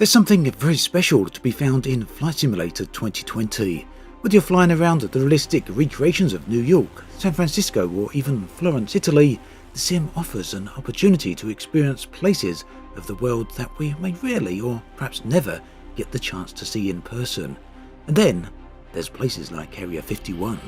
There's something very special to be found in Flight Simulator 2020. Whether you're flying around the realistic recreations of New York, San Francisco or even Florence, Italy, the sim offers an opportunity to experience places of the world that we may rarely or perhaps never get the chance to see in person. And then there's places like Area 51.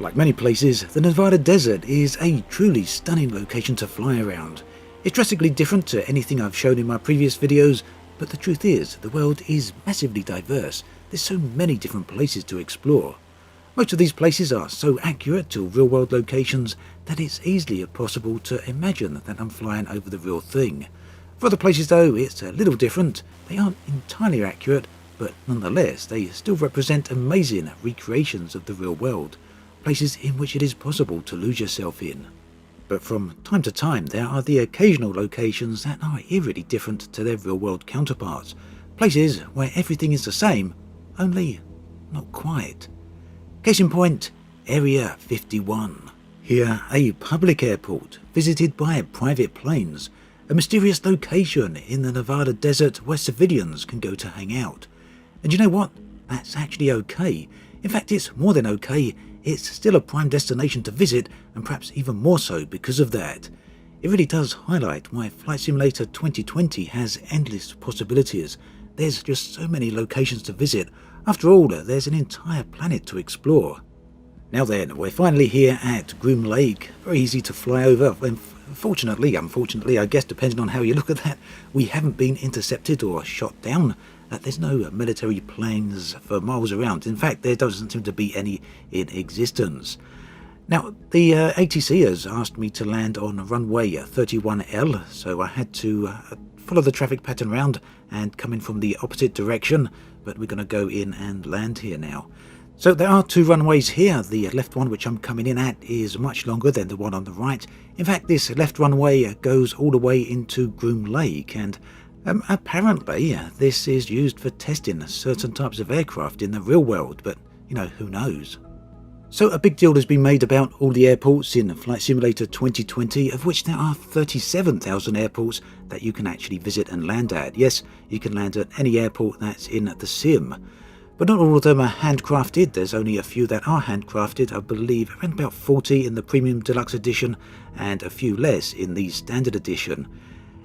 Like many places, the Nevada desert is a truly stunning location to fly around. It's drastically different to anything I've shown in my previous videos, but the truth is, the world is massively diverse. There's so many different places to explore. Most of these places are so accurate to real-world locations that it's easily possible to imagine that I'm flying over the real thing. For other places though, it's a little different. They aren't entirely accurate, but nonetheless, they still represent amazing recreations of the real world. Places in which it is possible to lose yourself in. But from time to time there are the occasional locations that are eerily different to their real-world counterparts. Places where everything is the same, only not quite. Case in point, Area 51. Here, a public airport visited by private planes, a mysterious location in the Nevada desert where civilians can go to hang out. And you know what? That's actually okay. In fact, it's more than okay. It's still a prime destination to visit, and perhaps even more so because of that. It really does highlight why Flight Simulator 2020 has endless possibilities. There's just so many locations to visit. After all, there's an entire planet to explore. Now then, we're finally here at Groom Lake. Very easy to fly over. Unfortunately, I guess depending on how you look at that, we haven't been intercepted or shot down. There's no military planes for miles around. In fact, there doesn't seem to be any in existence. Now, the ATC has asked me to land on runway 31L, so I had to follow the traffic pattern around and come in from the opposite direction, but we're going to go in and land here now. So there are two runways here. The left one, which I'm coming in at, is much longer than the one on the right. In fact, this left runway goes all the way into Groom Lake, and apparently this is used for testing certain types of aircraft in the real world, but who knows. So a big deal has been made about all the airports in Flight Simulator 2020, of which there are 37,000 airports that you can actually visit and land at. Yes, you can land at any airport that's in the sim, but not all of them are handcrafted. There's only a few that are handcrafted, I believe around about 40 in the Premium Deluxe Edition and a few less in the Standard Edition.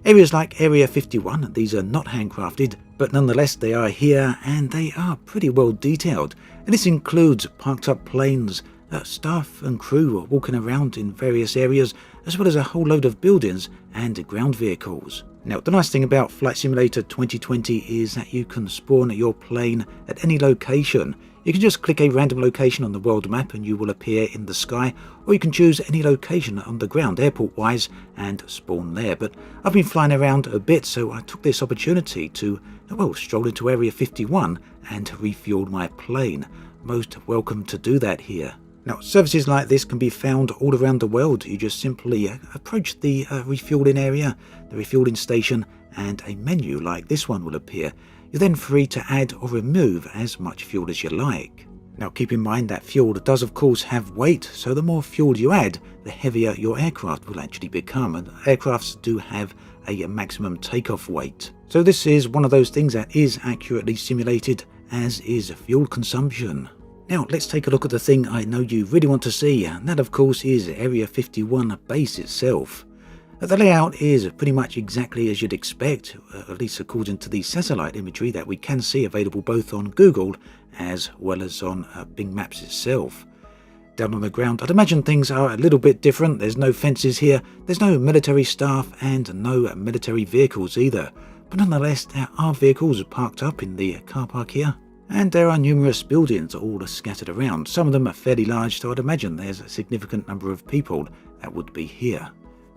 Areas like Area 51, these are not handcrafted, but nonetheless they are here and they are pretty well detailed. And this includes parked up planes, staff and crew walking around in various areas, as well as a whole load of buildings and ground vehicles. Now, the nice thing about Flight Simulator 2020 is that you can spawn your plane at any location. You can just click a random location on the world map and you will appear in the sky, or you can choose any location on the ground airport-wise and spawn there. But I've been flying around a bit, so I took this opportunity to, stroll into Area 51 and refuel my plane. Most welcome to do that here. Now, services like this can be found all around the world. You just simply approach the refueling area, the refueling station, and a menu like this one will appear. You're then free to add or remove as much fuel as you like. Now keep in mind that fuel does of course have weight, so the more fuel you add, the heavier your aircraft will actually become, and aircrafts do have a maximum takeoff weight. So this is one of those things that is accurately simulated, as is fuel consumption. Now let's take a look at the thing I know you really want to see, and that of course is Area 51 base itself. The layout is pretty much exactly as you'd expect, at least according to the satellite imagery that we can see available both on Google as well as on Bing Maps itself. Down on the ground, I'd imagine things are a little bit different. There's no fences here, there's no military staff and no military vehicles either. But nonetheless, there are vehicles parked up in the car park here. And there are numerous buildings all scattered around. Some of them are fairly large, so I'd imagine there's a significant number of people that would be here.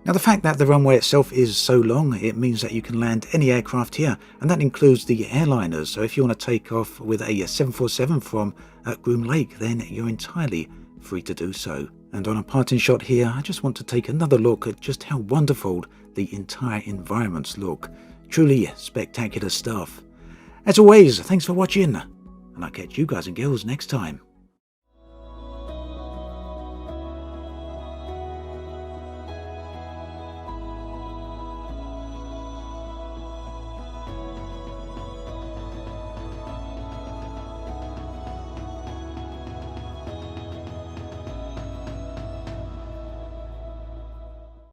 Now the fact that the runway itself is so long, it means that you can land any aircraft here, and that includes the airliners. So if you want to take off with a 747 from Groom Lake, then you're entirely free to do so. And on a parting shot here, I just want to take another look at just how wonderful the entire environments look. Truly spectacular stuff. As always, thanks for watching, and I'll catch you guys and girls next time.